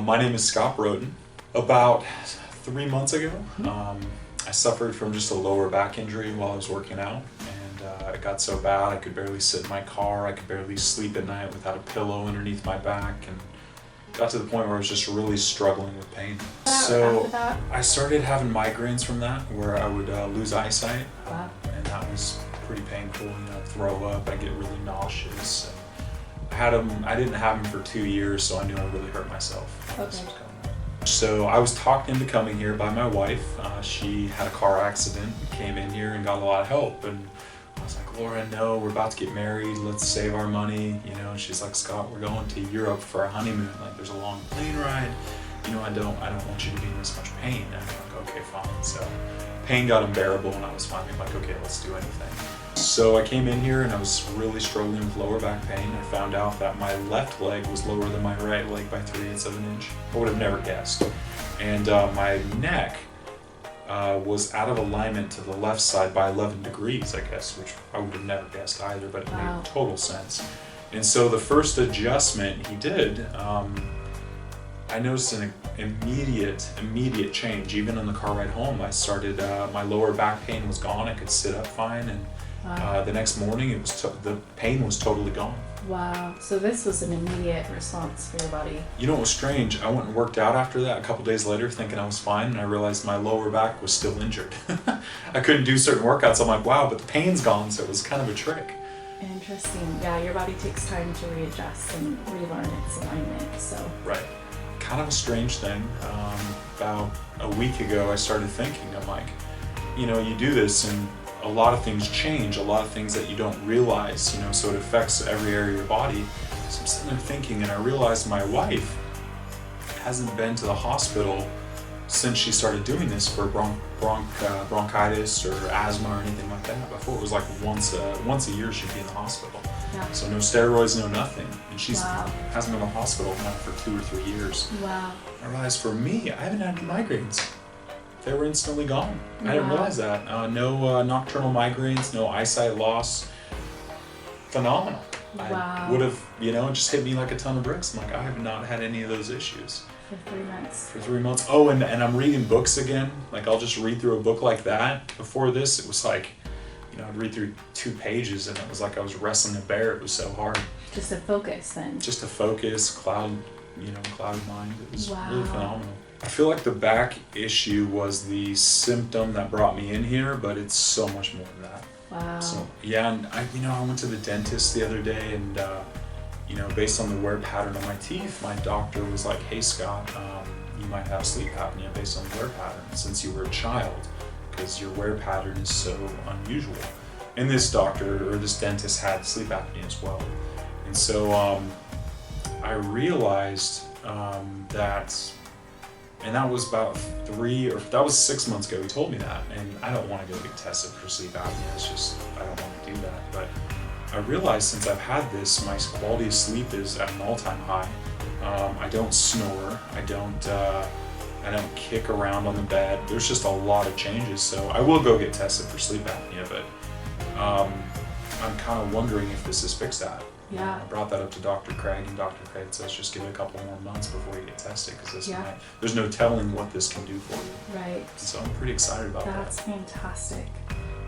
My name is Scott Broden. About 3 months ago, I suffered from just a lower back injury while I was working out, and it got so bad I could barely sit in my car, I could barely sleep at night without a pillow underneath my back, and got to the point where I was just really struggling with pain. So I started having migraines from that, where I would lose eyesight, and that was pretty painful. Throw up, I get really nauseous. I didn't have them for 2 years, so I knew I really hurt myself. Okay. So I was talked into coming here by my wife. She had a car accident, came in here and got a lot of help. And I was like, Laura, no, we're about to get married. Let's save our money. And she's like, Scott, we're going to Europe for our honeymoon. Like, there's a long plane ride. I don't want you to be in this much pain. And I'm like, okay, fine. So pain got unbearable, and I was finally like, okay, let's do anything. So I came in here and I was really struggling with lower back pain. I found out that my left leg was lower than my right leg by 3/8 of an inch. I would have never guessed. And my neck was out of alignment to the left side by 11 degrees, I guess, which I would have never guessed either, but it made total sense. And so the first adjustment he did, I noticed an immediate change. Even on the car ride home, I started, my lower back pain was gone. I could sit up fine, and the next morning the pain was totally gone. Wow. So this was an immediate response for your body. It was strange. I went and worked out after that a couple days later thinking I was fine, and I realized my lower back was still injured. I couldn't do certain workouts. I'm like, wow, but the pain's gone, so it was kind of a trick. Interesting. Yeah, your body takes time to readjust and relearn its alignment, so. Right. Kind of a strange thing. About a week ago, I started thinking, I'm like, you do this and a lot of things change, a lot of things that you don't realize, so it affects every area of your body. So I'm sitting there thinking, and I realized my wife hasn't been to the hospital since she started doing this for bronchitis or asthma or anything like that. Before, it was like once a year she'd be in the hospital. Yeah. So no steroids, no nothing. And she's hasn't been in the hospital now for 2 or 3 years. Wow. I realized for me, I haven't had any migraines. They were instantly gone. I didn't realize that. No nocturnal migraines, no eyesight loss. Phenomenal. Wow. I would have, it just hit me like a ton of bricks. I'm like, I have not had any of those issues. For 3 months. For 3 months. Oh, and I'm reading books again. Like, I'll just read through a book like that. Before this, it was like, I'd read through 2 pages, and it was like I was wrestling a bear. It was so hard. Just a focus then. Just a focus, clouded mind. It was really phenomenal. I feel like the back issue was the symptom that brought me in here, but it's so much more than that. Wow. So yeah, and I went to the dentist the other day, and based on the wear pattern of my teeth, my doctor was like, "Hey Scott, you might have sleep apnea based on the wear pattern since you were a child, because your wear pattern is so unusual." And this dentist had sleep apnea as well, and so I realized that. And that was about 6 months ago. He told me that, and I don't want to go get tested for sleep apnea. It's just, I don't want to do that. But I realized since I've had this, my quality of sleep is at an all-time high. I don't snore. I don't kick around on the bed. There's just a lot of changes. So I will go get tested for sleep apnea, but I'm kind of wondering if this has fixed that. Yeah. I brought that up to Dr. Craig, and Dr. Craig says just give it a couple more months before you get tested, because there's no telling what this can do for you. Right. And so I'm pretty excited about that. That's fantastic.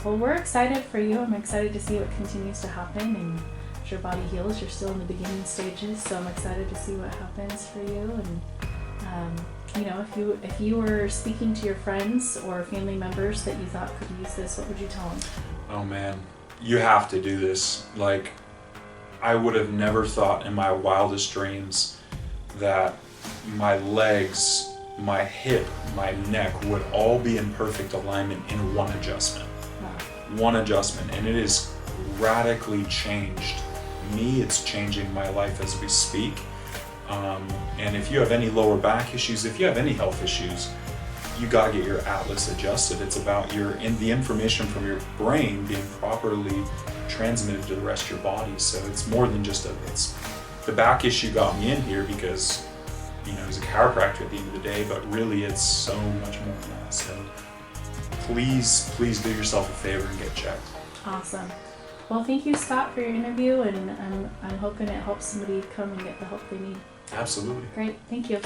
Well, we're excited for you. I'm excited to see what continues to happen, and as your body heals, you're still in the beginning stages, so I'm excited to see what happens for you. And if you were speaking to your friends or family members that you thought could use this, what would you tell them? Oh man, you have to do this. Like, I would have never thought in my wildest dreams that my legs, my hip, my neck would all be in perfect alignment in one adjustment. Wow. One adjustment, and it has radically changed me. It's changing my life as we speak. And if you have any lower back issues, if you have any health issues, you gotta get your atlas adjusted. It's about the information from your brain being properly transmitted to the rest of your body. So it's more than just the back issue got me in here because he's a chiropractor at the end of the day, but really it's so much more than that. So please do yourself a favor and get checked. Awesome. Well, thank you, Scott, for your interview, and I'm hoping it helps somebody come and get the help they need. Absolutely. Great. Thank you.